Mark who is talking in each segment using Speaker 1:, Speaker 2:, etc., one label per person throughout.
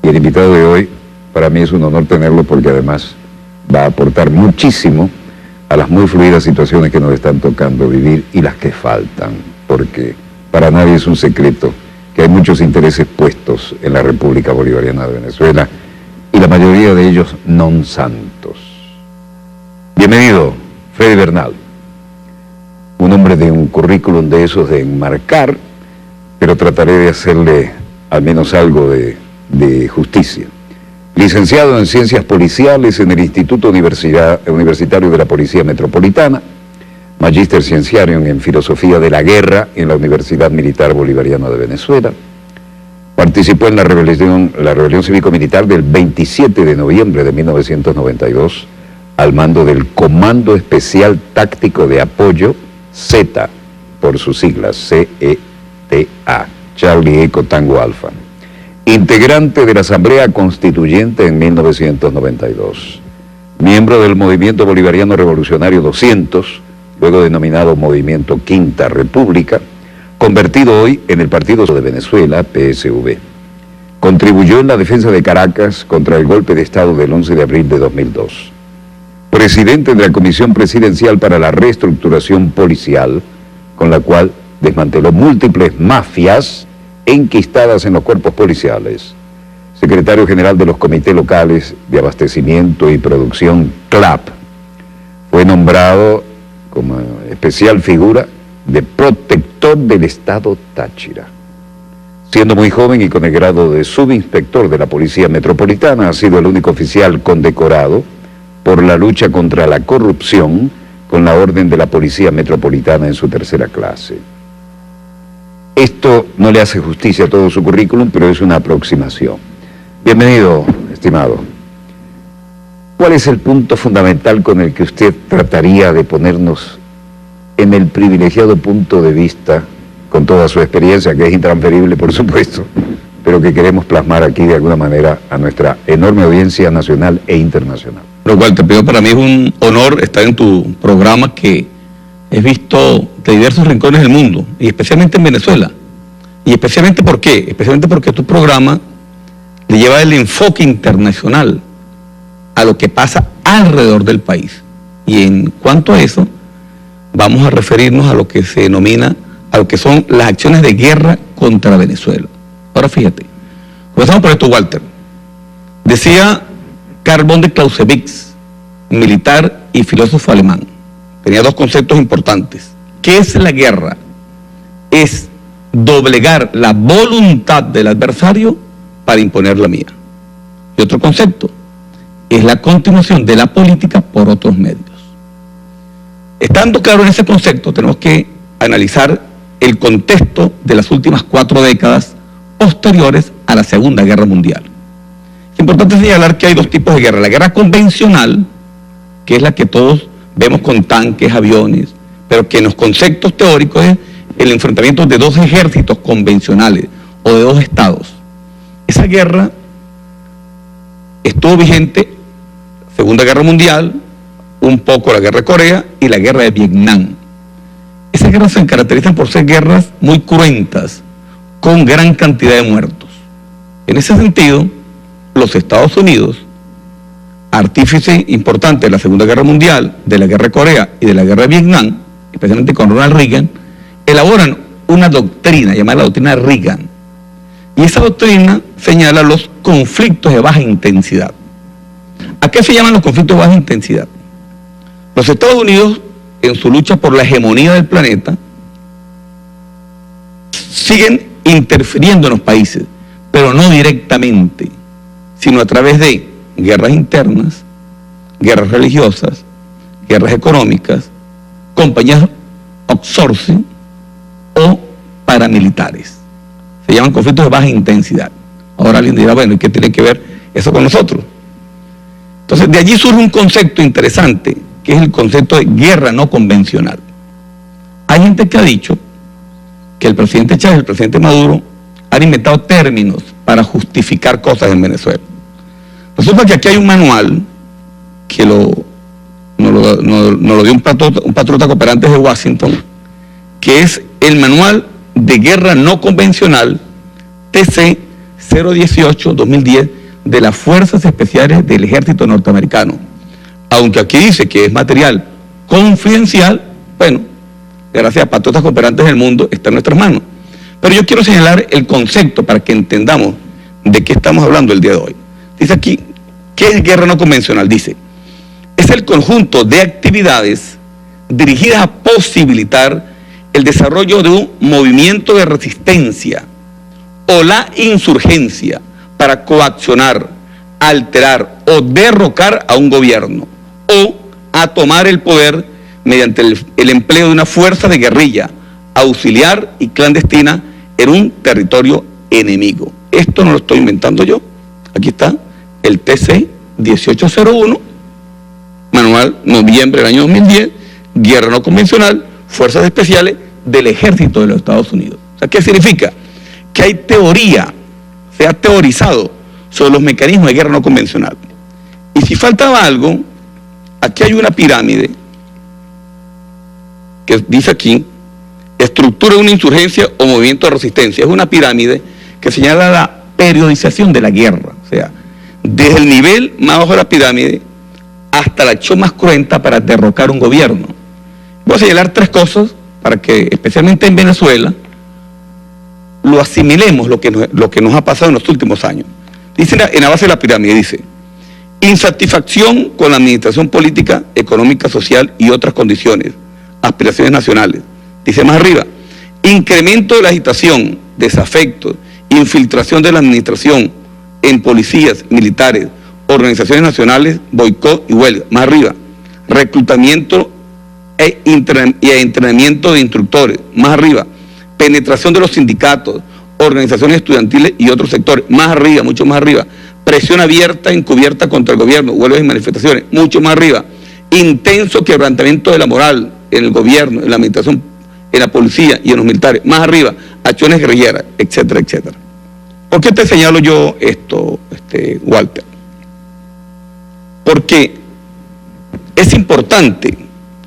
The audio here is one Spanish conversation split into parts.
Speaker 1: Y el invitado de hoy, para mí es un honor tenerlo porque además va a aportar muchísimo a las muy fluidas situaciones que nos están tocando vivir y las que faltan, porque para nadie es un secreto que hay muchos intereses puestos en la República Bolivariana de Venezuela y la mayoría de ellos non santos. Bienvenido, Freddy Bernal, un hombre de un currículum de esos de enmarcar, pero trataré de hacerle al menos algo de justicia. Licenciado en Ciencias Policiales en el Instituto Universitario de la Policía Metropolitana, magíster cienciario en Filosofía de la Guerra en la Universidad Militar Bolivariana de Venezuela. Participó en la rebelión cívico-militar del 27 de noviembre de 1992 al mando del Comando Especial Táctico de Apoyo, Z, por sus siglas, CETA, Charlie Eco Tango Alfa. Integrante de la Asamblea Constituyente en 1992. Miembro del Movimiento Bolivariano Revolucionario 200, luego denominado Movimiento Quinta República, convertido hoy en el Partido de Venezuela, PSV. Contribuyó en la defensa de Caracas contra el golpe de Estado del 11 de abril de 2002. Presidente de la Comisión Presidencial para la Reestructuración Policial, con la cual desmanteló múltiples mafias enquistadas en los cuerpos policiales. Secretario General de los Comités Locales de Abastecimiento y Producción, CLAP. Fue nombrado como especial figura de protector del Estado Táchira. Siendo muy joven y con el grado de subinspector de la Policía Metropolitana, ha sido el único oficial condecorado por la lucha contra la corrupción con la orden de la Policía Metropolitana en su tercera clase. Esto no le hace justicia a todo su currículum, pero es una aproximación. Bienvenido, estimado. ¿Cuál es el punto fundamental con el que usted trataría de ponernos en el privilegiado punto de vista, con toda su experiencia, que es intransferible, por supuesto, pero que queremos plasmar aquí de alguna manera a nuestra enorme audiencia nacional e internacional?
Speaker 2: Lo cual te pido, para mí es un honor estar en tu programa que es visto de diversos rincones del mundo, y especialmente en Venezuela. ¿Y especialmente por qué? Especialmente porque tu programa le lleva el enfoque internacional a lo que pasa alrededor del país. Y en cuanto a eso, vamos a referirnos a lo que se denomina, a lo que son las acciones de guerra contra Venezuela. Ahora fíjate, comenzamos por esto, Walter. Decía Karl von der Clausewitz, militar y filósofo alemán, tenía dos conceptos importantes. ¿Qué es la guerra? Es doblegar la voluntad del adversario para imponer la mía. Y otro concepto es la continuación de la política por otros medios. Estando claro en ese concepto, tenemos que analizar el contexto de las últimas 4 décadas posteriores a la Segunda Guerra Mundial. Es importante señalar que hay dos tipos de guerra. La guerra convencional, que es la que todos vemos con tanques, aviones, pero que en los conceptos teóricos es el enfrentamiento de dos ejércitos convencionales o de dos estados. Esa guerra estuvo vigente, Segunda Guerra Mundial, un poco la Guerra de Corea y la Guerra de Vietnam. Esas guerras se caracterizan por ser guerras muy cruentas, con gran cantidad de muertos. En ese sentido, los Estados Unidos, artífice importante de la Segunda Guerra Mundial, de la Guerra de Corea y de la Guerra de Vietnam, especialmente con Ronald Reagan, elaboran una doctrina llamada la doctrina Reagan. Y esa doctrina señala los conflictos de baja intensidad. ¿A qué se llaman los conflictos de baja intensidad? Los Estados Unidos, en su lucha por la hegemonía del planeta, siguen interfiriendo en los países, pero no directamente, sino a través de guerras internas, guerras religiosas, guerras económicas, compañías outsourcing o paramilitares. Se llaman conflictos de baja intensidad. Ahora alguien dirá, bueno, ¿y qué tiene que ver eso con nosotros? Entonces, de allí surge un concepto interesante, que es el concepto de guerra no convencional. Hay gente que ha dicho que el presidente Chávez y el presidente Maduro han inventado términos para justificar cosas en Venezuela. Resulta que aquí hay un manual que nos lo dio un patriota cooperante de Washington, que es el manual de guerra no convencional TC 018-2010 de las Fuerzas Especiales del Ejército Norteamericano. Aunque aquí dice que es material confidencial, bueno, gracias a patriotas cooperantes del mundo, está en nuestras manos. Pero yo quiero señalar el concepto para que entendamos de qué estamos hablando el día de hoy. Dice aquí, ¿qué es guerra no convencional? Dice, es el conjunto de actividades dirigidas a posibilitar el desarrollo de un movimiento de resistencia o la insurgencia para coaccionar, alterar o derrocar a un gobierno o a tomar el poder mediante el empleo de una fuerza de guerrilla auxiliar y clandestina en un territorio enemigo. Esto no lo estoy inventando yo. Aquí está el TC 1801, manual, noviembre del año 2010, guerra no convencional, fuerzas especiales del ejército de los Estados Unidos. O sea, ¿qué significa? Que hay teoría, se ha teorizado sobre los mecanismos de guerra no convencional. Y si faltaba algo, aquí hay una pirámide que dice aquí, estructura de una insurgencia o movimiento de resistencia. Es una pirámide que señala la periodización de la guerra, o sea, desde el nivel más bajo de la pirámide hasta la acción más cruenta para derrocar un gobierno. Voy a señalar tres cosas para que, especialmente en Venezuela, lo asimilemos lo que nos ha pasado en los últimos años. Dice en la base de la pirámide, dice, insatisfacción con la administración política, económica, social y otras condiciones, aspiraciones nacionales. Dice más arriba, incremento de la agitación, desafecto, infiltración de la administración en policías, militares, organizaciones nacionales, boicot y huelga. Más arriba, reclutamiento e entrenamiento de instructores. Más arriba, penetración de los sindicatos, organizaciones estudiantiles y otros sectores. Más arriba, mucho más arriba, presión abierta, encubierta contra el gobierno, huelgas y manifestaciones. Mucho más arriba, intenso quebrantamiento de la moral en el gobierno, en la administración, en la policía y en los militares. Más arriba, acciones guerrilleras, etcétera, etcétera. ¿Por qué te señalo yo esto, Walter? Porque es importante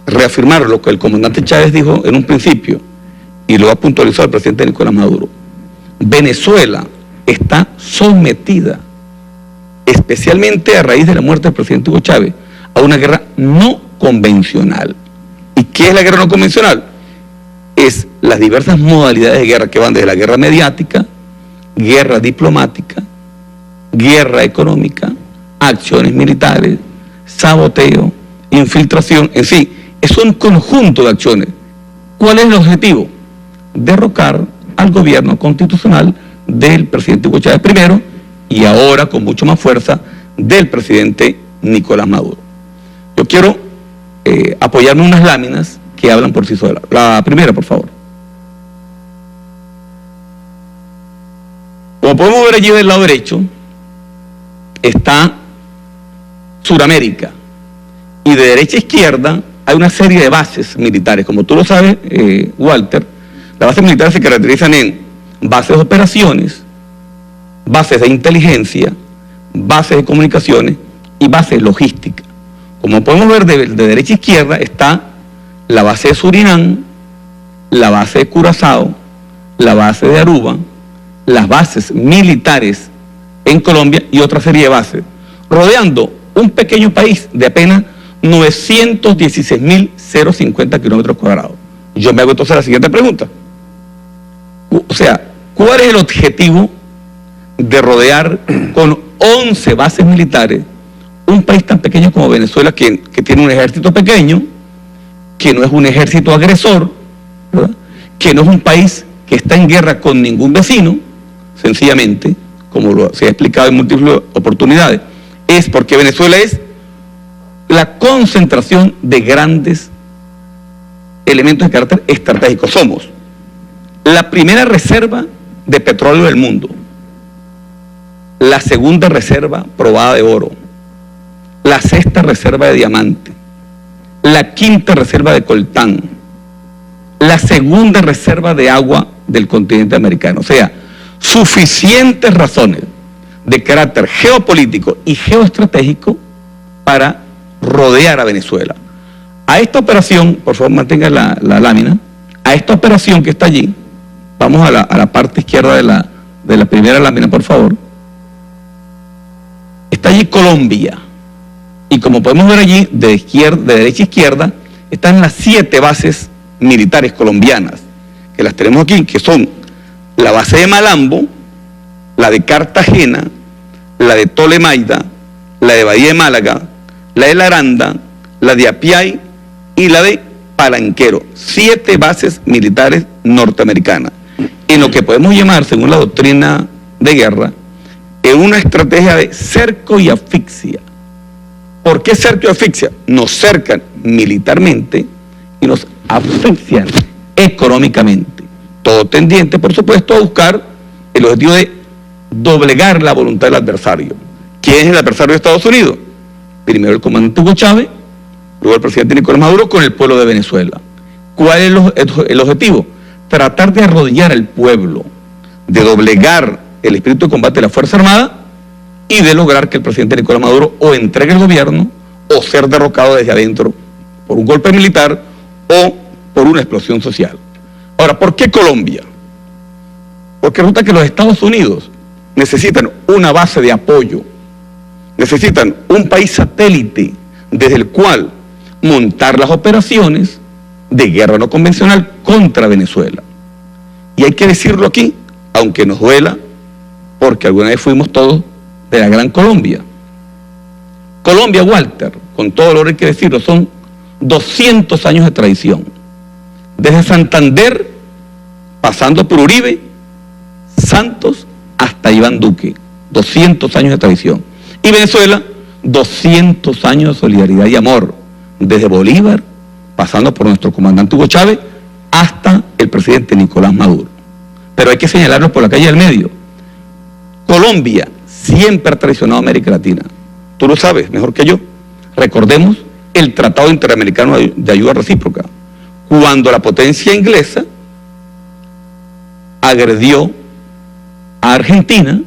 Speaker 2: reafirmar lo que el comandante Chávez dijo en un principio, y lo ha puntualizado el presidente Nicolás Maduro. Venezuela está sometida, especialmente a raíz de la muerte del presidente Hugo Chávez, a una guerra no convencional. ¿Y qué es la guerra no convencional? Es las diversas modalidades de guerra que van desde la guerra mediática, guerra diplomática, guerra económica, acciones militares, saboteo, infiltración, en sí, es un conjunto de acciones. ¿Cuál es el objetivo? Derrocar al gobierno constitucional del presidente Hugo Chávez primero y ahora con mucho más fuerza del presidente Nicolás Maduro. Yo quiero apoyarme en unas láminas que hablan por sí solas. La primera, por favor. Como podemos ver allí del lado derecho, está Suramérica, y de derecha a izquierda hay una serie de bases militares. Como tú lo sabes, Walter, las bases militares se caracterizan en bases de operaciones, bases de inteligencia, bases de comunicaciones y bases logísticas. Como podemos ver de derecha a izquierda está la base de Surinam, la base de Curazao, la base de Aruba, las bases militares en Colombia y otra serie de bases, rodeando un pequeño país de apenas 916.050 kilómetros cuadrados. Yo me hago entonces la siguiente pregunta. O sea, ¿cuál es el objetivo de rodear con 11 bases militares un país tan pequeño como Venezuela, que tiene un ejército pequeño, que no es un ejército agresor, ¿verdad?, que no es un país que está en guerra con ningún vecino, sencillamente, como se ha explicado en múltiples oportunidades? Es porque Venezuela es la concentración de grandes elementos de carácter estratégico. Somos la primera reserva de petróleo del mundo, la segunda reserva probada de oro, la sexta reserva de diamante, la quinta reserva de coltán, la segunda reserva de agua del continente americano. O sea, suficientes razones de carácter geopolítico y geoestratégico para rodear a Venezuela. A esta operación, por favor mantenga la lámina, a esta operación que está allí, vamos a la parte izquierda de la primera lámina, por favor, está allí Colombia. Y como podemos ver allí, de derecha a izquierda, están las 7 bases militares colombianas, que las tenemos aquí, que son la base de Malambo, la de Cartagena, la de Tolemaida, la de Bahía de Málaga, la de La Aranda, la de Apiay y la de Palanquero. 7 bases militares norteamericanas, en lo que podemos llamar, según la doctrina de guerra, una estrategia de cerco y asfixia. ¿Por qué cerco y asfixia? Nos cercan militarmente y nos asfixian económicamente. Todo tendiente, por supuesto, a buscar el objetivo de doblegar la voluntad del adversario. ¿Quién es el adversario de Estados Unidos? Primero el comandante Hugo Chávez, luego el presidente Nicolás Maduro con el pueblo de Venezuela. ¿Cuál es el objetivo? Tratar de arrodillar al pueblo, de doblegar el espíritu de combate de la Fuerza Armada y de lograr que el presidente Nicolás Maduro o entregue el gobierno o ser derrocado desde adentro por un golpe militar o por una explosión social. Ahora, ¿por qué Colombia? Porque resulta que los Estados Unidos necesitan una base de apoyo, necesitan un país satélite desde el cual montar las operaciones de guerra no convencional contra Venezuela. Y hay que decirlo aquí, aunque nos duela, porque alguna vez fuimos todos de la Gran Colombia. Colombia, Walter, con todo dolor hay que decirlo, son 200 años de tradición. Desde Santander, pasando por Uribe, Santos, hasta Iván Duque. 200 años de tradición. Y Venezuela, 200 años de solidaridad y amor. Desde Bolívar, pasando por nuestro comandante Hugo Chávez, hasta el presidente Nicolás Maduro. Pero hay que señalarlo por la calle del medio. Colombia siempre ha traicionado a América Latina. Tú lo sabes mejor que yo. Recordemos el Tratado Interamericano de Ayuda Recíproca, cuando la potencia inglesa agredió a Argentina.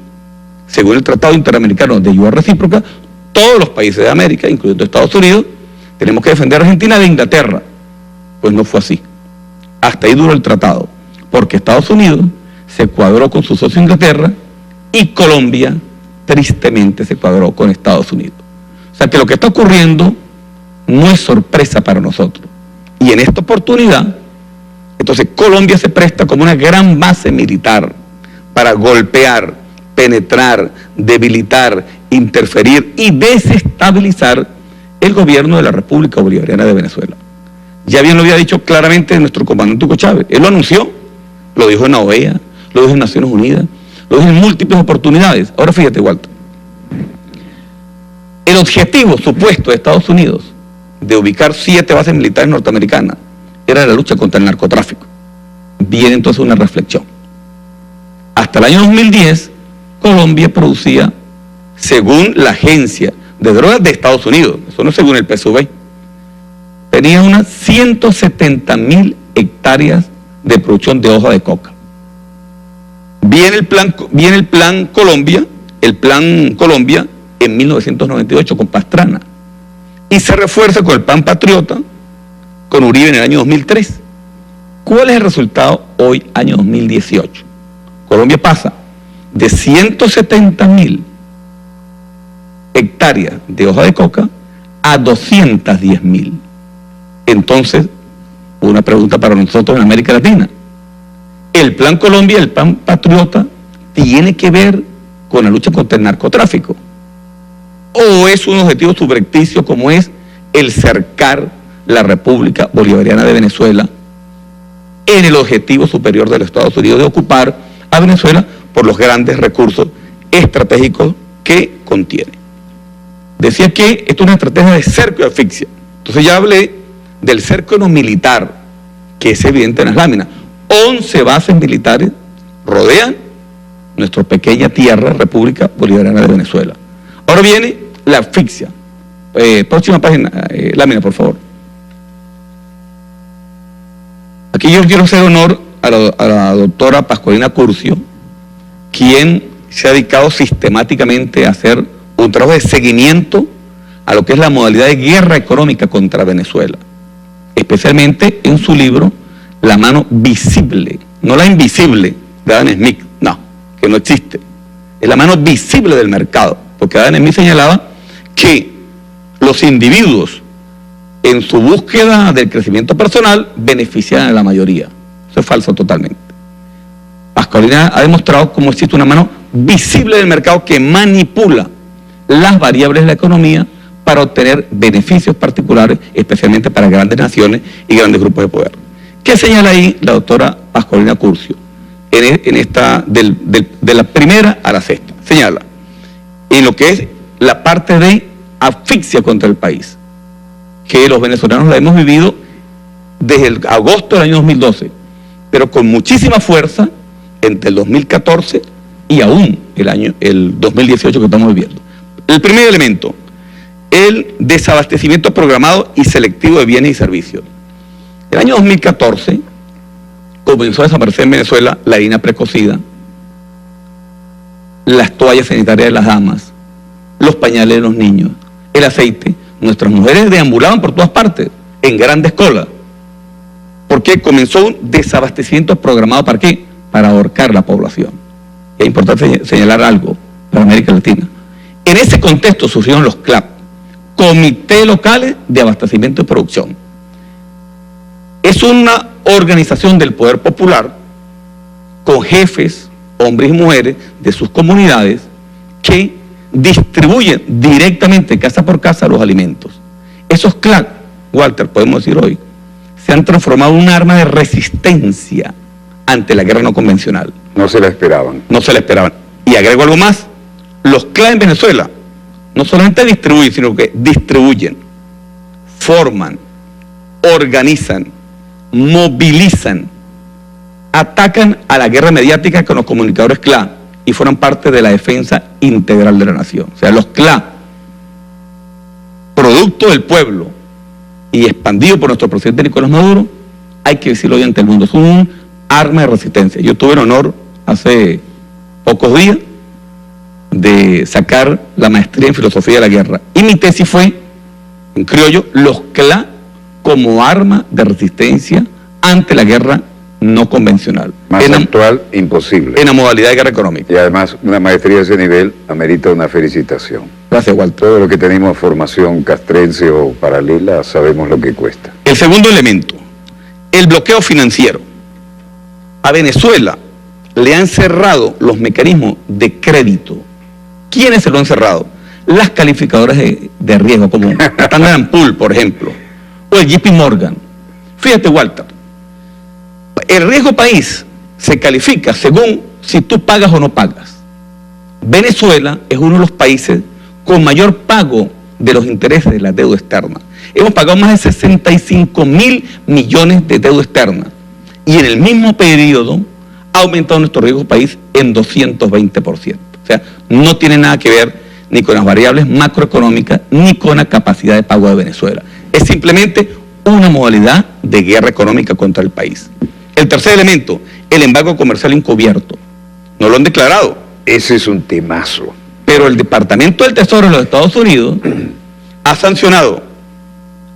Speaker 2: Según el Tratado Interamericano de Ayuda Recíproca, todos los países de América, incluyendo Estados Unidos, tenemos que defender a Argentina de Inglaterra. Pues no fue así. Hasta ahí duró el tratado, porque Estados Unidos se cuadró con su socio Inglaterra y Colombia tristemente se cuadró con Estados Unidos. O sea que lo que está ocurriendo no es sorpresa para nosotros. Y en esta oportunidad, entonces Colombia se presta como una gran base militar para golpear, penetrar, debilitar, interferir y desestabilizar el gobierno de la República Bolivariana de Venezuela. Ya bien lo había dicho claramente nuestro comandante Hugo Chávez. Él lo anunció, lo dijo en la OEA, lo dijo en Naciones Unidas, lo dijo en múltiples oportunidades. Ahora fíjate, Walter. El objetivo supuesto de Estados Unidos de ubicar 7 bases militares norteamericanas era la lucha contra el narcotráfico. Viene entonces una reflexión. Hasta el año 2010, Colombia producía, según la Agencia de Drogas de Estados Unidos, eso no es según el PSUV, tenía unas 170.000 hectáreas de producción de hoja de coca. Viene el plan Colombia en 1998 con Pastrana y se refuerza con el plan Patriota con Uribe en el año 2003. ¿Cuál es el resultado hoy, año 2018? Colombia pasa de 170.000 hectáreas de hoja de coca a 210.000. Entonces, una pregunta para nosotros en América Latina. ¿El plan Colombia, el plan Patriota, tiene que ver con la lucha contra el narcotráfico? ¿O es un objetivo subrepticio como es el cercar la República Bolivariana de Venezuela en el objetivo superior de los Estados Unidos de ocupar a Venezuela por los grandes recursos estratégicos que contiene? Decía que esto es una estrategia de cerco y asfixia. Entonces ya hablé del cerco no militar, que es evidente en las láminas. 11 bases militares rodean nuestra pequeña tierra, República Bolivariana de Venezuela. Ahora viene la asfixia. Próxima página, lámina, por favor. Aquí yo quiero hacer honor a la doctora Pascualina Curcio, quien se ha dedicado sistemáticamente a hacer un trabajo de seguimiento a lo que es la modalidad de guerra económica contra Venezuela, especialmente en su libro La mano visible, no la invisible de Adam Smith, no, que no existe, es la mano visible del mercado, porque Adam Smith señalaba que los individuos en su búsqueda del crecimiento personal benefician a la mayoría. Eso es falso totalmente. Pascualina ha demostrado cómo existe una mano visible del mercado que manipula las variables de la economía para obtener beneficios particulares, especialmente para grandes naciones y grandes grupos de poder. ¿Qué señala ahí la doctora Pascualina Curcio? En esta, de la primera a la sexta, señala, en lo que es la parte de asfixia contra el país, que los venezolanos la hemos vivido desde el agosto del año 2012, pero con muchísima fuerza entre el 2014 y aún el 2018 que estamos viviendo. El primer elemento, el desabastecimiento programado y selectivo de bienes y servicios. El año 2014 comenzó a desaparecer en Venezuela la harina precocida, las toallas sanitarias de las damas, los pañales de los niños, el aceite. Nuestras mujeres deambulaban por todas partes, en grandes colas, porque comenzó un desabastecimiento programado. ¿Para qué? Para ahorcar la población. Es importante señalar algo para América Latina. En ese contexto surgieron los CLAP, Comités Locales de Abastecimiento y Producción. Es una organización del poder popular con jefes, hombres y mujeres de sus comunidades que distribuyen directamente casa por casa los alimentos. Esos CLAP, Walter, podemos decir hoy, se han transformado en un arma de resistencia ante la guerra no convencional.
Speaker 1: No se la esperaban.
Speaker 2: No se la esperaban. Y agrego algo más, los CLAP en Venezuela no solamente distribuyen, sino que distribuyen, forman, organizan, movilizan, atacan a la guerra mediática con los comunicadores CLA y fueron parte de la defensa integral de la nación. O sea, los CLA, producto del pueblo y expandido por nuestro presidente Nicolás Maduro, hay que decirlo hoy ante el mundo, es un arma de resistencia. Yo tuve el honor hace pocos días de sacar la maestría en filosofía de la guerra y mi tesis fue, en criollo, los CLA como arma de resistencia ante la guerra no convencional.
Speaker 1: Más actual, imposible.
Speaker 2: En la modalidad de guerra económica.
Speaker 1: Y además, una maestría de ese nivel amerita una felicitación.
Speaker 2: Gracias, Walter.
Speaker 1: Todo lo que tenemos formación castrense o paralela, sabemos lo que cuesta.
Speaker 2: El segundo elemento, el bloqueo financiero. A Venezuela le han cerrado los mecanismos de crédito. ¿Quiénes se lo han cerrado? Las calificadoras de riesgo, como Standard & Poor's, por ejemplo, o el JP Morgan. Fíjate, Walter, el riesgo país se califica según si tú pagas o no pagas. Venezuela es uno de los países con mayor pago de los intereses de la deuda externa. Hemos pagado más de 65.000 millones de deuda externa y en el mismo periodo ha aumentado nuestro riesgo país en 220%. O sea, no tiene nada que ver ni con las variables macroeconómicas ni con la capacidad de pago de Venezuela. Es simplemente una modalidad de guerra económica contra el país. El tercer elemento, el embargo comercial encubierto. No lo han declarado.
Speaker 1: Ese es un temazo.
Speaker 2: Pero el Departamento del Tesoro de los Estados Unidos ha sancionado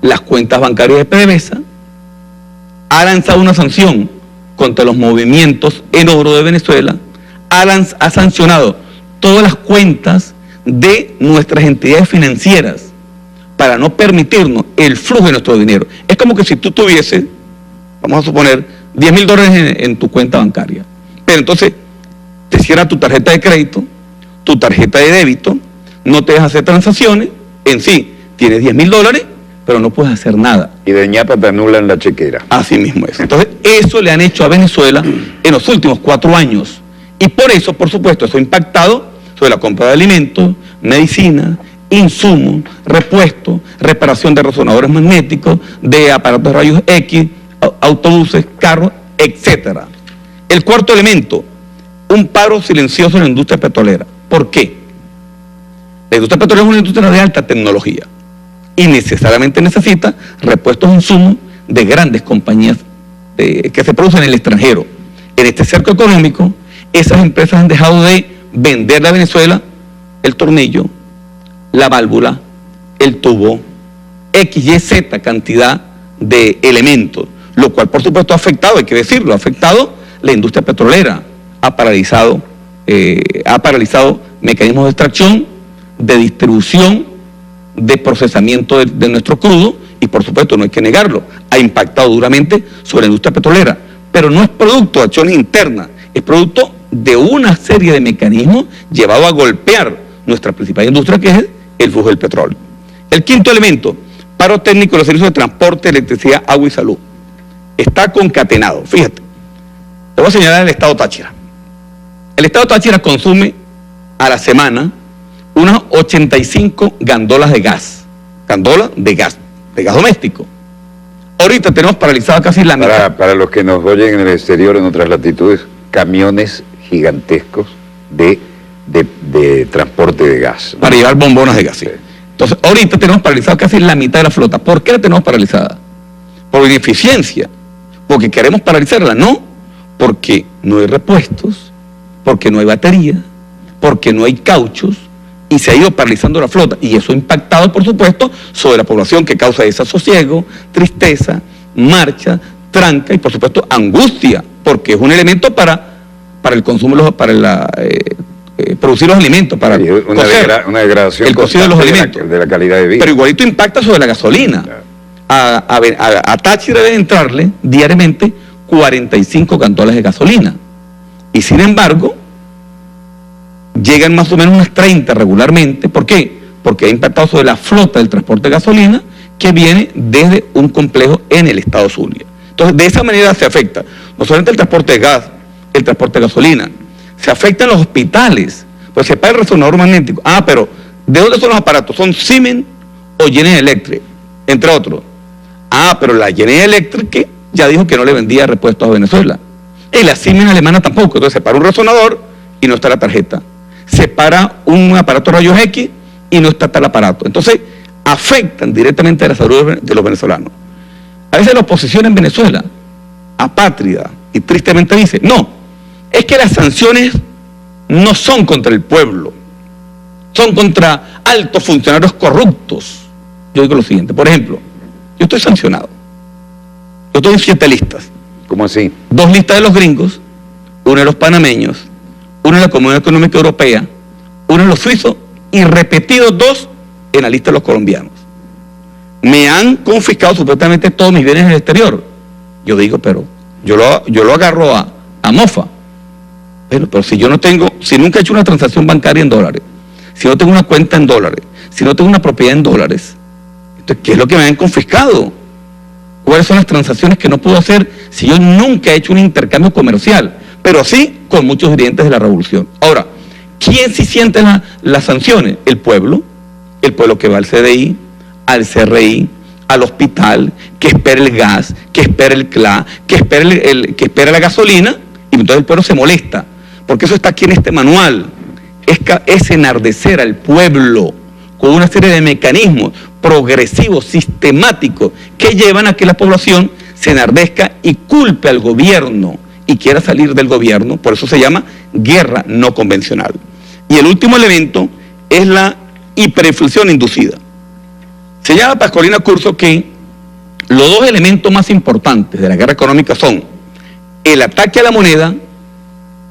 Speaker 2: las cuentas bancarias de PDVSA, ha lanzado una sanción contra los movimientos en oro de Venezuela, ha sancionado todas las cuentas de nuestras entidades financieras para no permitirnos el flujo de nuestro dinero. Es como que si tú tuvieses, vamos a suponer, $10,000 en tu cuenta bancaria, pero entonces te cierra tu tarjeta de crédito, tu tarjeta de débito, no te deja hacer transacciones, en sí, tienes $10,000, pero no puedes hacer nada.
Speaker 1: Y de ñapa te anulan la chequera.
Speaker 2: Así mismo es. Entonces, eso le han hecho a Venezuela en los últimos 4 años. Y por eso, por supuesto, eso ha impactado sobre la compra de alimentos, medicina, insumos, repuestos, reparación de resonadores magnéticos, de aparatos de rayos X, autobuses, carros, etc. El cuarto elemento, un paro silencioso en la industria petrolera. ¿Por qué? La industria petrolera es una industria de alta tecnología y necesariamente necesita repuestos de insumos de grandes compañías que se producen en el extranjero. En este cerco económico, esas empresas han dejado de venderle a Venezuela el tornillo, la válvula, el tubo, X, Y, Z cantidad de elementos, lo cual por supuesto ha afectado, hay que decirlo, ha afectado la industria petrolera, ha paralizado ha paralizado mecanismos de extracción, de distribución, de procesamiento de nuestro crudo y, por supuesto, no hay que negarlo, ha impactado duramente sobre la industria petrolera, pero no es producto de acciones internas, es producto de una serie de mecanismos llevados a golpear nuestra principal industria, que es el flujo del petróleo. El quinto elemento, paro técnico de los servicios de transporte, electricidad, agua y salud. Está concatenado. Fíjate, te voy a señalar el estado Táchira. El estado Táchira consume a la semana unas 85 gandolas de gas. Gandolas de gas doméstico. Ahorita tenemos paralizada casi la mitad.
Speaker 1: Para los que nos oyen en el exterior, en otras latitudes, camiones gigantescos de transporte de gas, ¿no?
Speaker 2: Para llevar bombonas de gas, sí. Entonces, ahorita tenemos paralizada casi la mitad de la flota. ¿Por qué la tenemos paralizada? Por ineficiencia. Porque queremos paralizarla. No, porque no hay repuestos, porque no hay batería, porque no hay cauchos, y se ha ido paralizando la flota. Y eso ha impactado, por supuesto, sobre la población, que causa desasosiego, tristeza, marcha, tranca y, por supuesto, angustia, porque es un elemento para el consumo, para producir los alimentos, para
Speaker 1: una degradación
Speaker 2: el cocido de los alimentos,
Speaker 1: de la calidad de vida.
Speaker 2: Pero igualito impacta sobre la gasolina. Claro. A Táchira debe entrarle diariamente 45 gandolas de gasolina. Y sin embargo, llegan más o menos unas 30 regularmente. ¿Por qué? Porque ha impactado sobre la flota del transporte de gasolina que viene desde un complejo en el estado Zulia. Entonces, de esa manera se afecta no solamente el transporte de gas, el transporte de gasolina, se afectan los hospitales, pues se paga el resonador magnético. Pero ¿de dónde son los aparatos? Son Siemens o General Electric, entre otros. Pero la General Electric ya dijo que no le vendía repuestos a Venezuela. Y la Siemens alemana tampoco. Entonces se para un resonador y no está la tarjeta. Se para un aparato de rayos X y no está tal aparato. Entonces afectan directamente a la salud de los venezolanos. A veces la oposición en Venezuela, apátrida y tristemente dice, no, es que las sanciones no son contra el pueblo, son contra altos funcionarios corruptos. Yo digo lo siguiente, por ejemplo, yo estoy sancionado, yo estoy en 7 listas.
Speaker 1: ¿Cómo así?
Speaker 2: 2 listas de los gringos, una de los panameños, una de la Comunidad Económica Europea, una de los suizos y repetidos 2 en la lista de los colombianos. Me han confiscado supuestamente todos mis bienes en el exterior. Yo digo, pero yo lo agarro a mofa. Pero si yo no tengo, si nunca he hecho una transacción bancaria en dólares, si no tengo una cuenta en dólares, si no tengo una propiedad en dólares, entonces, ¿qué es lo que me han confiscado? ¿Cuáles son las transacciones que no puedo hacer si yo nunca he hecho un intercambio comercial? Pero sí con muchos dirigentes de la revolución. Ahora, ¿quién sí siente las sanciones? El pueblo que va al CDI, al CRI, al hospital, que espera el gas, que espera el CLA, que espera la gasolina, y entonces el pueblo se molesta, porque eso está aquí en este manual, es enardecer al pueblo con una serie de mecanismos progresivos, sistemáticos, que llevan a que la población se enardezca y culpe al gobierno y quiera salir del gobierno. Por eso se llama guerra no convencional. Y el último elemento es la hiperinflación inducida. Señala Pascualina Curso que los 2 elementos más importantes de la guerra económica son el ataque a la moneda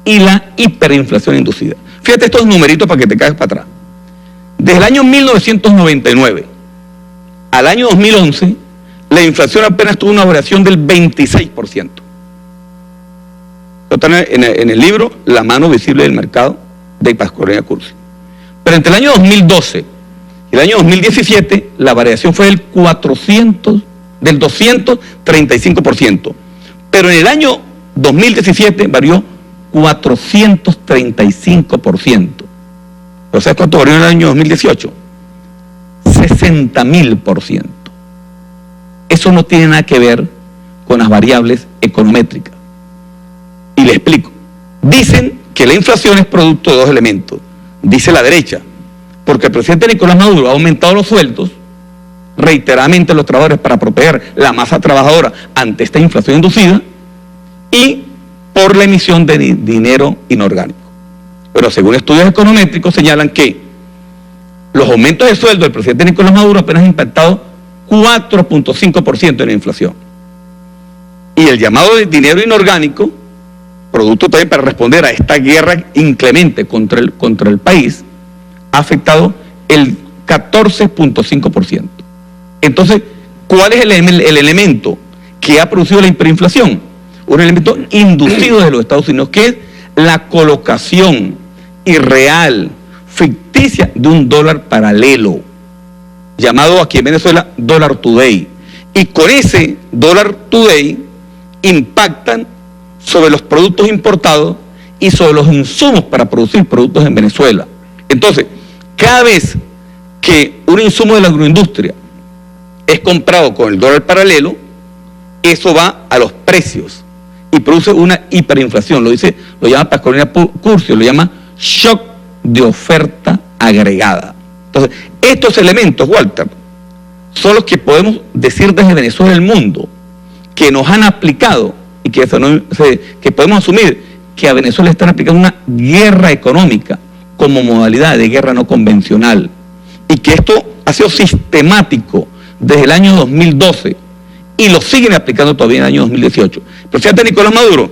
Speaker 2: y la hiperinflación inducida. Fíjate estos numeritos para que te caigas para atrás. Desde el año 1999 al año 2011, la inflación apenas tuvo una variación del 26%. Está en el libro La mano visible del mercado de Pascualina Curso. Pero entre el año 2012 y el año 2017, la variación fue del 235%. Pero en el año 2017 varió 435%. ¿Pero sabes cuánto varió en el año 2018? 60.000%. Eso no tiene nada que ver con las variables econométricas. Y le explico. Dicen que la inflación es producto de 2 elementos. Dice la derecha, porque el presidente Nicolás Maduro ha aumentado los sueldos reiteradamente a los trabajadores para proteger la masa trabajadora ante esta inflación inducida, y por la emisión de dinero inorgánico. Pero según estudios econométricos señalan que los aumentos de sueldo del presidente Nicolás Maduro apenas han impactado 4.5% en la inflación. Y el llamado de dinero inorgánico producto también para responder a esta guerra inclemente contra el país, ha afectado el 14.5%. Entonces, ¿cuál es el elemento que ha producido la hiperinflación? Un elemento inducido desde los Estados Unidos, que es la colocación irreal, ficticia, de un dólar paralelo, llamado aquí en Venezuela Dólar Today. Y con ese Dólar Today impactan sobre los productos importados y sobre los insumos para producir productos en Venezuela. Entonces, cada vez que un insumo de la agroindustria es comprado con el dólar paralelo, eso va a los precios y produce una hiperinflación. Lo llama Pascualina Curcio, lo llama shock de oferta agregada. Entonces, estos elementos, Walter, son los que podemos decir desde Venezuela al mundo, que nos han aplicado y que podemos asumir que a Venezuela están aplicando una guerra económica como modalidad de guerra no convencional, y que esto ha sido sistemático desde el año 2012 y lo siguen aplicando todavía en el año 2018. El presidente Nicolás Maduro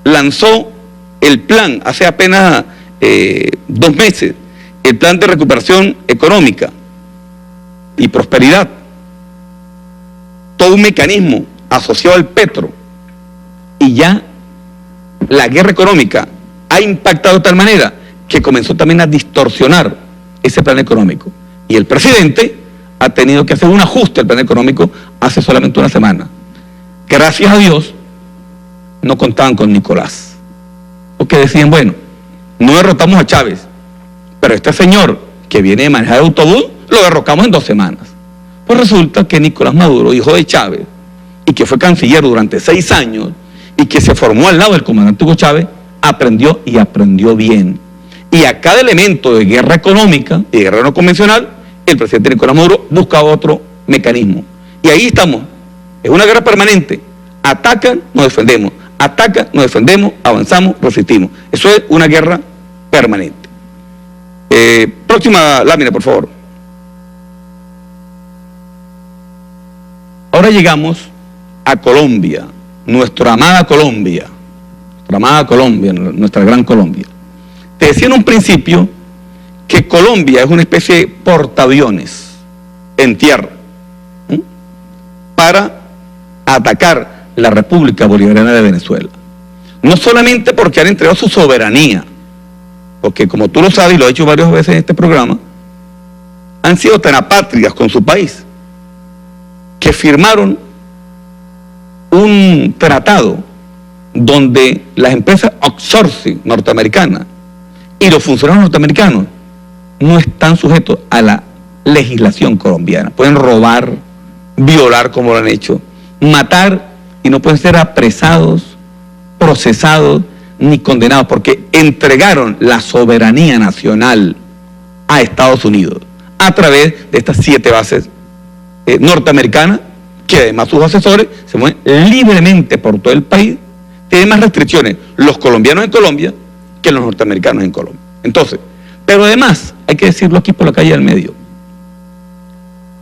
Speaker 2: lanzó el plan hace apenas 2 meses, el plan de recuperación económica y prosperidad, todo un mecanismo asociado al petro, y ya la guerra económica ha impactado de tal manera que comenzó también a distorsionar ese plan económico. Y el presidente ha tenido que hacer un ajuste al plan económico hace solamente una semana. Gracias a Dios, no contaban con Nicolás. Porque decían, bueno, no derrotamos a Chávez, pero este señor que viene de manejar el autobús, lo derrocamos en 2 semanas. Pues resulta que Nicolás Maduro, hijo de Chávez, y que fue canciller durante 6 años, y que se formó al lado del comandante Hugo Chávez, aprendió y aprendió bien. Y a cada elemento de guerra económica y de guerra no convencional, el presidente Nicolás Maduro busca otro mecanismo. Y ahí estamos. Es una guerra permanente. Atacan, nos defendemos. Atacan, nos defendemos, avanzamos, resistimos. Eso es una guerra permanente. Próxima lámina, por favor. Ahora llegamos a Colombia, nuestra amada Colombia, nuestra gran Colombia. Te decía en un principio que Colombia es una especie de portaaviones en tierra para atacar la República Bolivariana de Venezuela. No solamente porque han entregado su soberanía, porque como tú lo sabes y lo he hecho varias veces en este programa, han sido tan apátridas con su país que firmaron un tratado donde las empresas outsourcing norteamericanas y los funcionarios norteamericanos no están sujetos a la legislación colombiana. Pueden robar, violar como lo han hecho, matar, y no pueden ser apresados, procesados ni condenados, porque entregaron la soberanía nacional a Estados Unidos a través de estas 7 bases norteamericanas, que además sus asesores se mueven libremente por todo el país. Tienen más restricciones los colombianos en Colombia que los norteamericanos en Colombia. Entonces, pero además, hay que decirlo aquí por la calle del medio,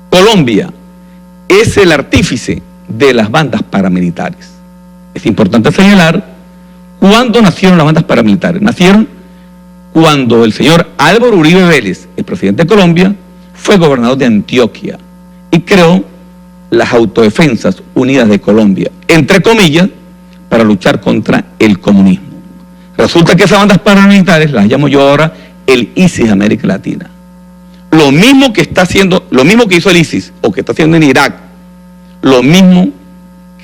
Speaker 2: Colombia es el artífice de las bandas paramilitares. Es importante señalar cuándo nacieron las bandas paramilitares. Nacieron cuando el señor Álvaro Uribe Vélez, el presidente de Colombia, fue gobernador de Antioquia y creó las Autodefensas Unidas de Colombia, entre comillas, para luchar contra el comunismo. Resulta que esas bandas paramilitares las llamo yo ahora el ISIS de América Latina. Lo mismo que hizo el ISIS, o que está haciendo en Irak, lo mismo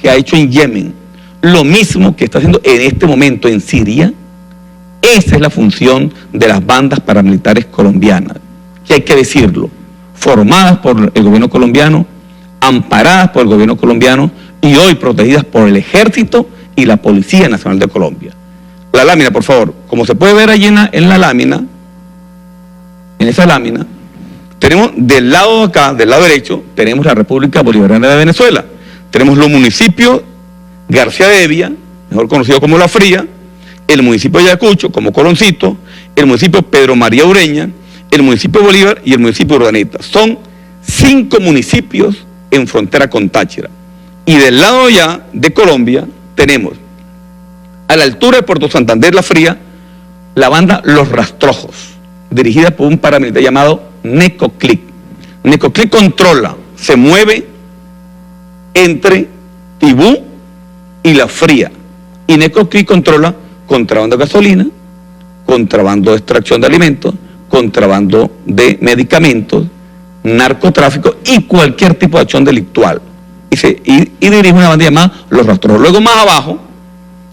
Speaker 2: que ha hecho en Yemen, lo mismo que está haciendo en este momento en Siria. Esa es la función de las bandas paramilitares colombianas, que hay que decirlo, formadas por el gobierno colombiano, amparadas por el gobierno colombiano y hoy protegidas por el Ejército y la Policía Nacional de Colombia. La lámina, por favor. Como se puede ver allí en la lámina, en esa lámina, tenemos del lado de acá, del lado derecho, tenemos la República Bolivariana de Venezuela. Tenemos los municipios García de Hevia, mejor conocido como La Fría, el municipio de Ayacucho, como Coloncito, el municipio Pedro María Ureña, el municipio Bolívar y el municipio Urdaneta. Son 5 municipios en frontera con Táchira. Y del lado ya de Colombia tenemos a la altura de Puerto Santander, La Fría, la banda Los Rastrojos, dirigida por un paramilitar llamado Necoclic. Necoclic controla, se mueve entre Tibú y La Fría. Y Necoclic controla contrabando de gasolina, contrabando de extracción de alimentos, contrabando de medicamentos, narcotráfico y cualquier tipo de acción delictual. Y dirige una banda llamada Los Rastrojos. Luego más abajo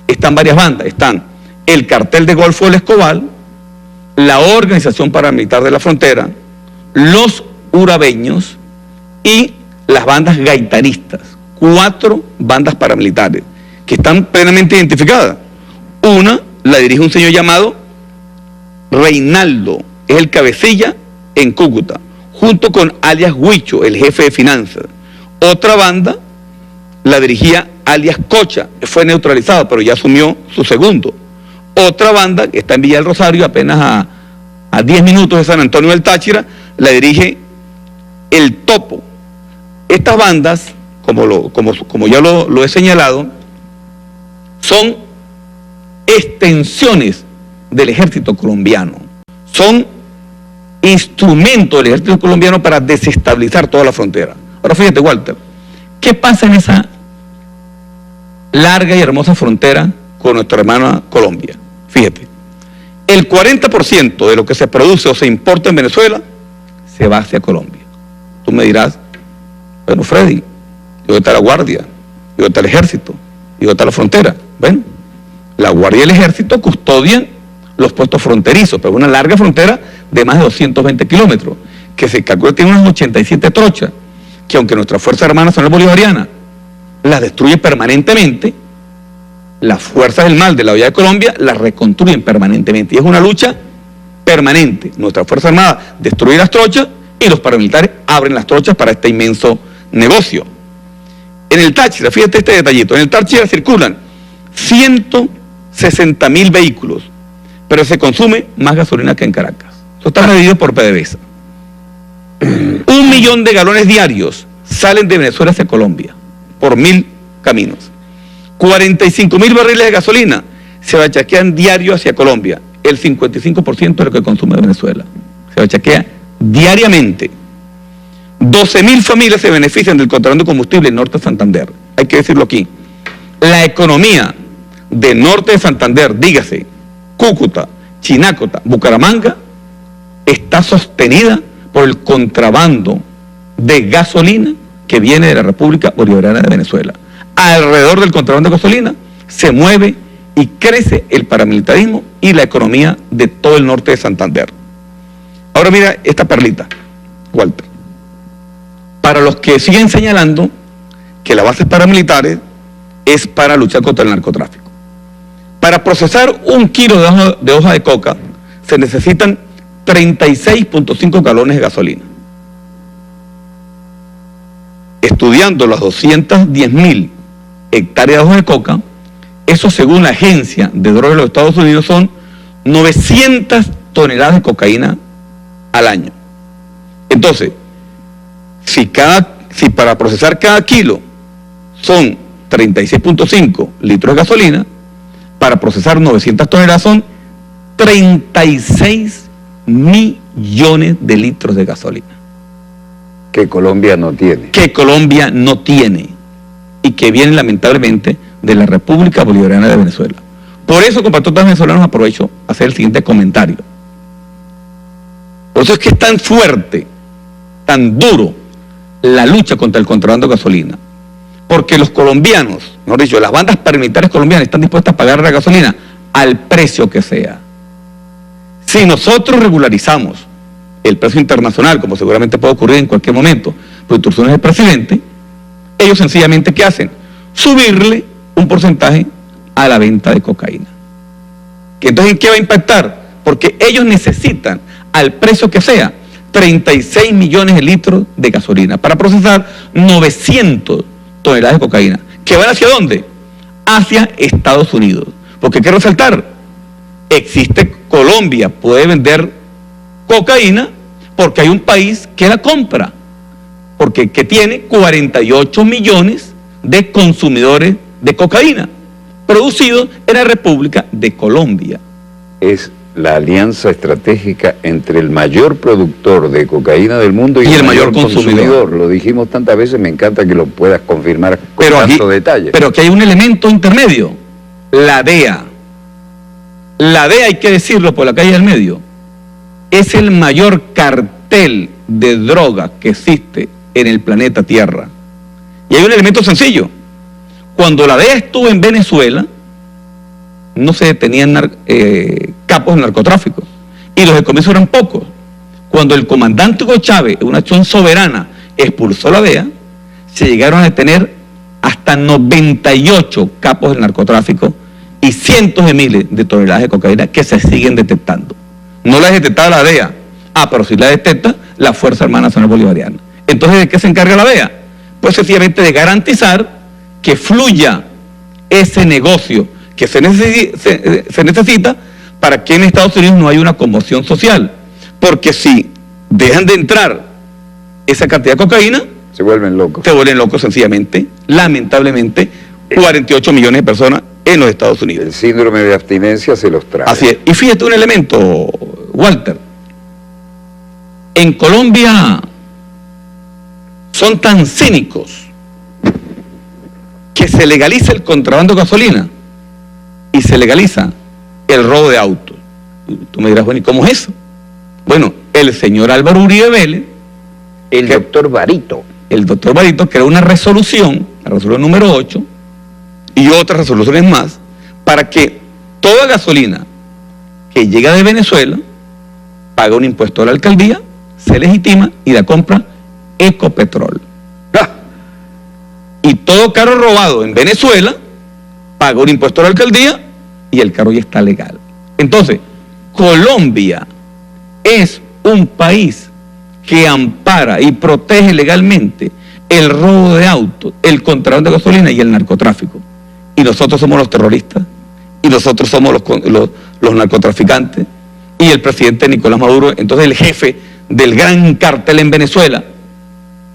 Speaker 2: están varias bandas. Están el Cartel de Golfo del Escobal, la Organización Paramilitar de la Frontera, los Urabeños y las bandas gaitanistas. 4 bandas paramilitares que están plenamente identificadas. Una la dirige un señor llamado Reinaldo, es el cabecilla en Cúcuta, junto con alias Huicho, el jefe de finanzas. Otra banda la dirigía alias Cocha, fue neutralizado, pero ya asumió su segundo. Otra banda, que está en Villa del Rosario, apenas a 10 minutos de San Antonio del Táchira, la dirige el Topo. Estas bandas, como ya lo he señalado, son extensiones del ejército colombiano. Son instrumentos del ejército colombiano para desestabilizar toda la frontera. Ahora fíjate, Walter, ¿qué pasa en esa larga y hermosa frontera con nuestra hermana Colombia? Fíjate, el 40% de lo que se produce o se importa en Venezuela se va hacia Colombia. Tú me dirás, bueno, Freddy, ¿dónde está la Guardia? ¿Dónde está el Ejército? ¿Y dónde está la frontera? Bueno, la Guardia y el Ejército custodian los puestos fronterizos, pero una larga frontera de más de 220 kilómetros, que se calcula que tiene unas 87 trochas, que aunque nuestra Fuerza Armada Nacional Bolivariana las destruye permanentemente, las fuerzas del mal de la olla de Colombia las reconstruyen permanentemente, y es una lucha permanente. Nuestra Fuerza Armada destruye las trochas y los paramilitares abren las trochas para este inmenso negocio. En el Táchira, fíjate este detallito, en el Táchira circulan 160.000 vehículos, pero se consume más gasolina que en Caracas. Eso está medido por PDVSA. 1 millón de galones diarios salen de Venezuela hacia Colombia, por 1.000 caminos. 45.000 barriles de gasolina se bachaquean diario hacia Colombia, el 55% de lo que consume Venezuela. Se bachaquea diariamente. 12.000 familias se benefician del contrabando de combustible en Norte de Santander. Hay que decirlo aquí. La economía de Norte de Santander, dígase, Cúcuta, Chinácota, Bucaramanga, está sostenida por el contrabando de gasolina que viene de la República Bolivariana de Venezuela. Alrededor del contrabando de gasolina se mueve y crece el paramilitarismo y la economía de todo el norte de Santander. Ahora mira esta perlita, Walter. Para los que siguen señalando que las bases paramilitares es para luchar contra el narcotráfico. Para procesar 1 kilo de hoja de coca se necesitan 36.5 galones de gasolina. Estudiando las 210.000 hectáreas de hoja de coca, eso según la Agencia de Drogas de los Estados Unidos son 900 toneladas de cocaína al año. Entonces, si para procesar cada kilo son 36.5 litros de gasolina, para procesar 900 toneladas son 36 millones de litros de gasolina.
Speaker 1: Que Colombia no tiene.
Speaker 2: Que Colombia no tiene y que viene lamentablemente de la República Bolivariana de Venezuela. Por eso, compatriotas venezolanos, aprovecho a hacer el siguiente comentario. Por eso es que es tan fuerte, tan duro la lucha contra el contrabando de gasolina. Porque los colombianos, mejor dicho, las bandas paramilitares colombianas están dispuestas a pagar la gasolina al precio que sea. Si nosotros regularizamos el precio internacional, como seguramente puede ocurrir en cualquier momento, por instrucciones del presidente, ellos sencillamente, ¿qué hacen? Subirle un porcentaje a la venta de cocaína. ¿Que entonces en qué va a impactar? Porque ellos necesitan, al precio que sea, 36 millones de litros de gasolina para procesar 900 toneladas de cocaína. ¿Que van hacia dónde? Hacia Estados Unidos. Porque hay que resaltar, existe Colombia, puede vender cocaína porque hay un país que la compra, que tiene 48 millones de consumidores de cocaína. producidos en la República de Colombia.
Speaker 1: Es la alianza estratégica entre el mayor productor de cocaína del mundo y el mayor consumidor. Lo dijimos tantas veces, me encanta que lo puedas confirmar con tanto detalle.
Speaker 2: Pero aquí hay un elemento intermedio, la DEA. La DEA, hay que decirlo por la calle del medio, es el mayor cartel de droga que existe en el planeta Tierra. Y hay un elemento sencillo. Cuando la DEA estuvo en Venezuela, no se detenían capos de narcotráfico. Y los decomisos eran pocos. Cuando el comandante Hugo Chávez, en una acción soberana, expulsó la DEA, se llegaron a detener hasta 98 capos del narcotráfico y cientos de miles de toneladas de cocaína que se siguen detectando. No las detectaba la DEA, pero sí la detecta la Fuerza Armada Nacional Bolivariana. Entonces, ¿de qué se encarga la DEA? Pues sencillamente de garantizar que fluya ese negocio que se necesita para que en Estados Unidos no haya una conmoción social. Porque si dejan de entrar esa cantidad de cocaína,
Speaker 1: se vuelven locos.
Speaker 2: Se vuelven locos sencillamente, lamentablemente, 48 millones de personas en los Estados Unidos.
Speaker 1: El síndrome de abstinencia se los trae.
Speaker 2: Así es. Y fíjate un elemento, Walter. En Colombia son tan cínicos que se legaliza el contrabando de gasolina y se legaliza el robo de autos. Tú me dirás, bueno, ¿y cómo es eso? Bueno, el señor Álvaro Uribe Vélez,
Speaker 1: el doctor Barito,
Speaker 2: creó una resolución, la resolución número 8, y otras resoluciones más, para que toda gasolina que llega de Venezuela paga un impuesto a la alcaldía, se legitima y la compra Ecopetrol. Y todo carro robado en Venezuela paga un impuesto a la alcaldía y el carro ya está legal. Entonces, Colombia es un país que ampara y protege legalmente el robo de autos, el contrabando de gasolina y el narcotráfico. Y nosotros somos los terroristas, y nosotros somos los narcotraficantes, y el presidente Nicolás Maduro, entonces el jefe del gran cartel en Venezuela.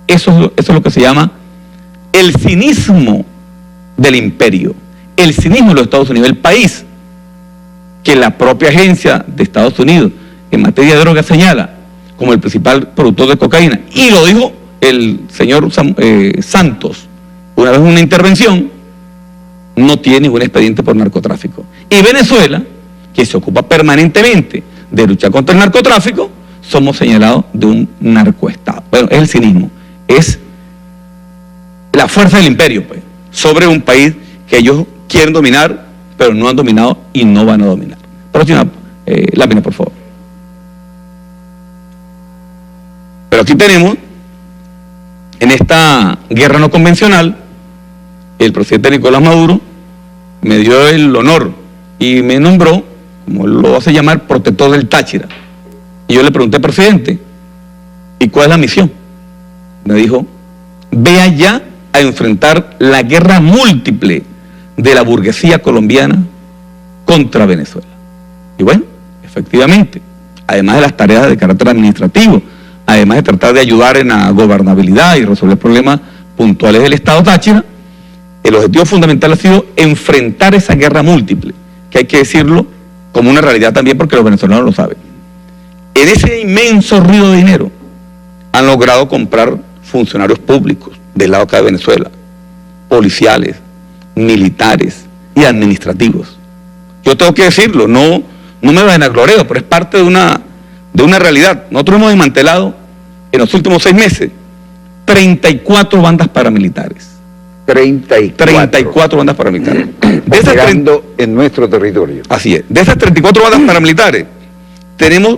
Speaker 2: Eso es lo que se llama el cinismo del imperio, el cinismo de los Estados Unidos, el país que la propia agencia de Estados Unidos en materia de droga señala como el principal productor de cocaína, y lo dijo el señor Santos una vez en una intervención, no tiene ningún expediente por narcotráfico. Y Venezuela, que se ocupa permanentemente de luchar contra el narcotráfico, somos señalados de un narcoestado. Bueno, es el cinismo, es la fuerza del imperio, pues, sobre un país que ellos quieren dominar, pero no han dominado y no van a dominar. Próxima lámina, por favor. Pero aquí tenemos, en esta guerra no convencional, el presidente Nicolás Maduro me dio el honor y me nombró, como lo hace llamar, protector del Táchira. Y yo le pregunté, presidente, ¿y cuál es la misión? Me dijo, ve allá a enfrentar la guerra múltiple de la burguesía colombiana contra Venezuela. Y bueno, efectivamente, además de las tareas de carácter administrativo, además de tratar de ayudar en la gobernabilidad y resolver problemas puntuales del Estado Táchira, el objetivo fundamental ha sido enfrentar esa guerra múltiple, que hay que decirlo como una realidad también porque los venezolanos lo saben. En ese inmenso río de dinero han logrado comprar funcionarios públicos del lado acá de Venezuela, policiales, militares y administrativos. Yo tengo que decirlo, no me vanagloreo, pero es parte de una realidad. Nosotros hemos desmantelado en los últimos 6 meses 34 bandas paramilitares. 34 bandas paramilitares.
Speaker 1: Operando en nuestro territorio.
Speaker 2: Así es. De esas 34 bandas paramilitares, tenemos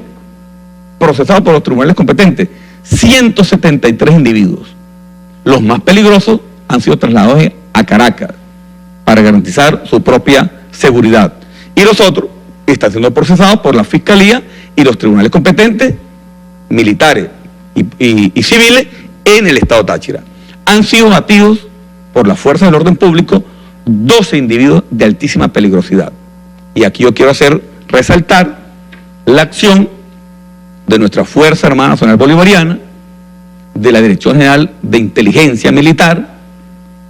Speaker 2: procesados por los tribunales competentes 173 individuos. Los más peligrosos han sido trasladados a Caracas para garantizar su propia seguridad. Y los otros están siendo procesados por la Fiscalía y los tribunales competentes militares y civiles en el Estado Táchira. Han sido batidos por las fuerzas del orden público 12 individuos de altísima peligrosidad. Y aquí yo quiero resaltar la acción de nuestra Fuerza Armada Nacional Bolivariana, de la Dirección General de Inteligencia Militar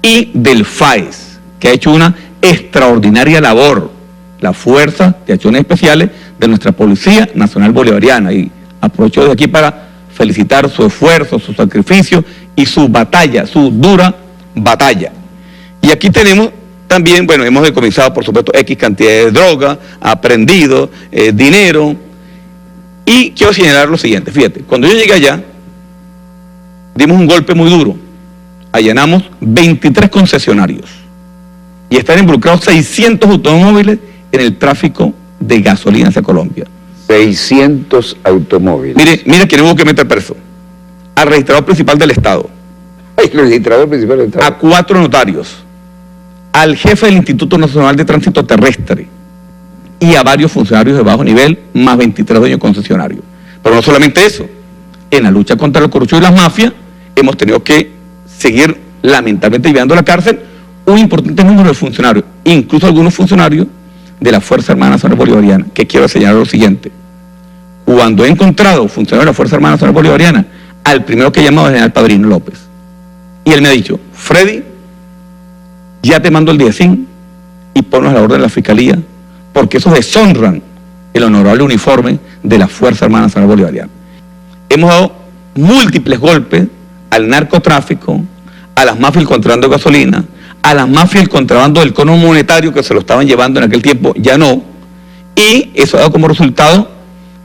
Speaker 2: y del FAES, que ha hecho una extraordinaria labor, la Fuerza de Acciones Especiales de nuestra Policía Nacional Bolivariana. Y aprovecho de aquí para felicitar su esfuerzo, su sacrificio y su batalla, su dura batalla. Y aquí tenemos también, bueno, hemos decomisado, por supuesto, X cantidad de droga, aprendido, dinero. Y quiero señalar lo siguiente, fíjate, cuando yo llegué allá, dimos un golpe muy duro. Allanamos 23 concesionarios y están involucrados 600 automóviles en el tráfico de gasolina hacia Colombia.
Speaker 1: 600 automóviles.
Speaker 2: Mire quién hubo que meter preso. Al registrador principal del Estado.
Speaker 1: Ay, el registrador principal del Estado.
Speaker 2: A 4 notarios. Al jefe del Instituto Nacional de Tránsito Terrestre. Y a varios funcionarios de bajo nivel, más 23 dueños concesionarios. Pero no solamente eso. En la lucha contra la corrupción y las mafias, hemos tenido que seguir lamentablemente llevando a la cárcel un importante número de funcionarios, incluso algunos funcionarios de la Fuerza Armada Nacional Bolivariana, que quiero señalar lo siguiente. Cuando he encontrado funcionarios de la Fuerza Armada Nacional Bolivariana, al primero que he llamado es el general Padrino López. Y él me ha dicho, Freddy, ya te mando el DIESIN y ponlos a la orden de la Fiscalía, porque esos deshonran el honorable uniforme de la Fuerza Armada Nacional Bolivariana. Hemos dado múltiples golpes al narcotráfico, a las mafias del contrabando de gasolina, a las mafias del contrabando del cono monetario que se lo estaban llevando en aquel tiempo, ya no, y eso ha dado como resultado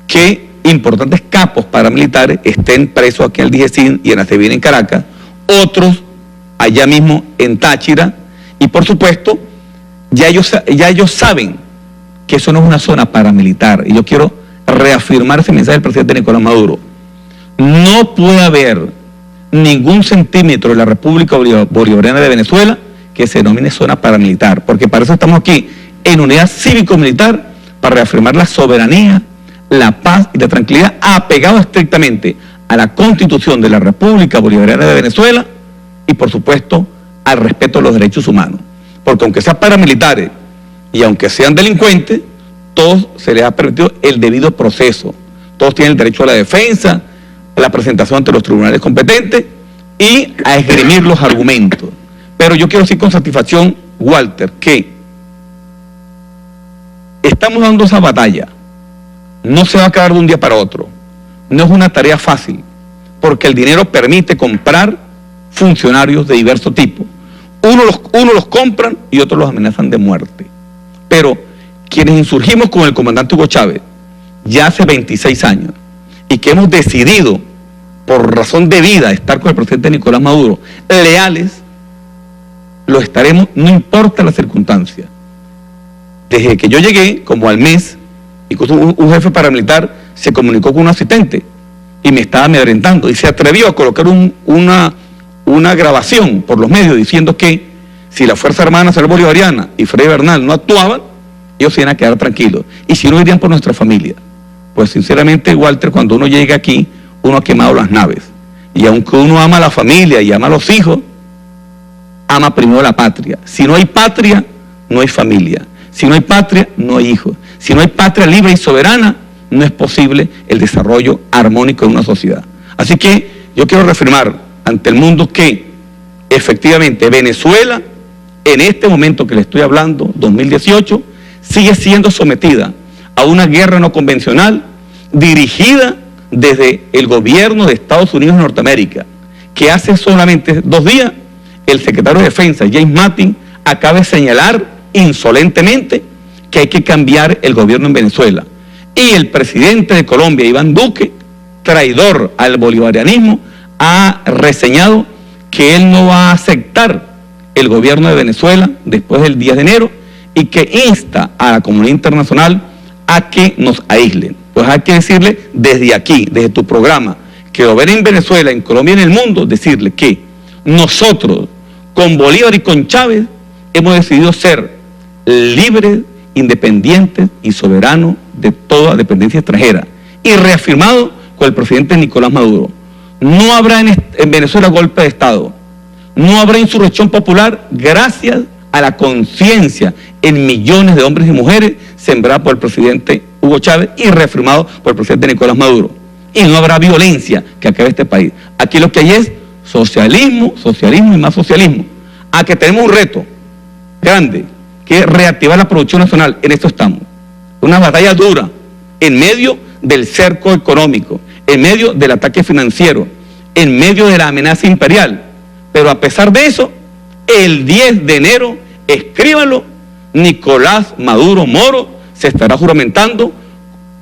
Speaker 2: que importantes capos paramilitares estén presos aquí en el DIESIN y en la CEBIN en Caracas, otros allá mismo en Táchira, y por supuesto, ya ellos saben que eso no es una zona paramilitar, y yo quiero reafirmar ese mensaje del presidente Nicolás Maduro. No puede haber ningún centímetro de la República Bolivariana de Venezuela que se denomine zona paramilitar, porque para eso estamos aquí, en unidad cívico-militar, para reafirmar la soberanía, la paz y la tranquilidad, apegado estrictamente a la Constitución de la República Bolivariana de Venezuela y, por supuesto, al respeto a los derechos humanos. Porque aunque sean paramilitares y aunque sean delincuentes, todos se les ha permitido el debido proceso. Todos tienen el derecho a la defensa, a la presentación ante los tribunales competentes y a esgrimir los argumentos. Pero yo quiero decir con satisfacción, Walter, que estamos dando esa batalla. No se va a acabar de un día para otro. No es una tarea fácil, porque el dinero permite comprar funcionarios de diverso tipo. Unos los compran y otros los amenazan de muerte. Pero quienes insurgimos con el comandante Hugo Chávez ya hace 26 años y que hemos decidido por razón de vida estar con el presidente Nicolás Maduro leales, lo estaremos, no importa la circunstancia. Desde que yo llegué, como al mes, incluso un jefe paramilitar se comunicó con un asistente y me estaba amedrentando y se atrevió a colocar una grabación por los medios diciendo que si la Fuerza Armada Nacional Bolivariana y Freddy Bernal no actuaban, ellos se iban a quedar tranquilos y si no irían por nuestra familia. Pues sinceramente, Walter, cuando uno llega aquí, uno ha quemado las naves y aunque uno ama a la familia y ama a los hijos, ama primero la patria. Si no hay patria, no hay familia. Si no hay patria, no hay hijos. Si no hay patria libre y soberana, no es posible el desarrollo armónico de una sociedad. Así que yo quiero reafirmar ante el mundo que efectivamente Venezuela, en este momento que le estoy hablando, 2018, sigue siendo sometida a una guerra no convencional dirigida desde el gobierno de Estados Unidos de Norteamérica, que hace solamente 2 días el secretario de Defensa, James Mattis, acaba de señalar insolentemente que hay que cambiar el gobierno en Venezuela. Y el presidente de Colombia, Iván Duque, traidor al bolivarianismo, ha reseñado que él no va a aceptar el gobierno de Venezuela después del 10 de enero y que insta a la comunidad internacional a que nos aíslen. Pues hay que decirle desde aquí, desde tu programa, que lo ven en Venezuela, en Colombia y en el mundo, decirle que nosotros, con Bolívar y con Chávez, hemos decidido ser libres, independientes y soberanos de toda dependencia extranjera. Y reafirmado con el presidente Nicolás Maduro. No habrá en Venezuela golpe de Estado. No habrá insurrección popular gracias a la conciencia en millones de hombres y mujeres sembrada por el presidente Hugo Chávez y reafirmado por el presidente Nicolás Maduro. Y no habrá violencia que acabe este país. Aquí lo que hay es socialismo, socialismo y más socialismo. A que tenemos un reto grande, que reactivar la producción nacional. En esto estamos. Una batalla dura, en medio del cerco económico, en medio del ataque financiero, en medio de la amenaza imperial. Pero a pesar de eso, el 10 de enero, escríbanlo, Nicolás Maduro Moro se estará juramentando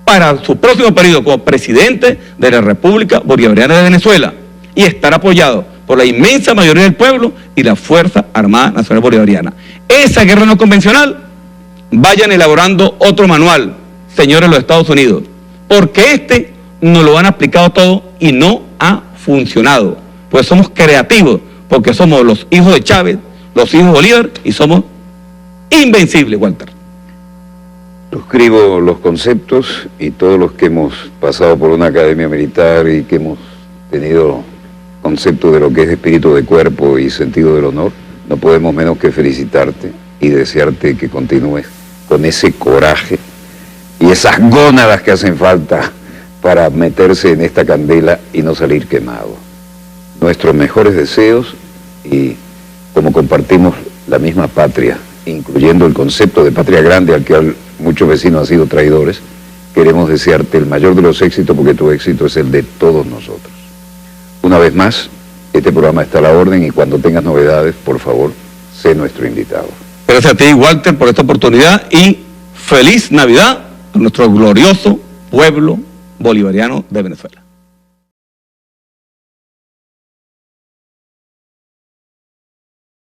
Speaker 2: para su próximo periodo como presidente de la República Bolivariana de Venezuela y estará apoyado por la inmensa mayoría del pueblo y la Fuerza Armada Nacional Bolivariana. Esa guerra no convencional, vayan elaborando otro manual, señores de los Estados Unidos, porque este nos lo han aplicado todo y no ha funcionado. Pues somos creativos, porque somos los hijos de Chávez, los hijos de Bolívar y somos invencibles, Walter.
Speaker 1: Suscribo los conceptos y todos los que hemos pasado por una academia militar y que hemos tenido concepto de lo que es espíritu de cuerpo y sentido del honor, no podemos menos que felicitarte y desearte que continúes con ese coraje y esas gónadas que hacen falta para meterse en esta candela y no salir quemado. Nuestros mejores deseos, y como compartimos la misma patria, incluyendo el concepto de patria grande al que muchos vecinos han sido traidores, queremos desearte el mayor de los éxitos, porque tu éxito es el de todos nosotros. Una vez más, este programa está a la orden y cuando tengas novedades, por favor, sé nuestro invitado.
Speaker 2: Gracias a ti, Walter, por esta oportunidad y feliz Navidad a nuestro glorioso pueblo bolivariano de Venezuela.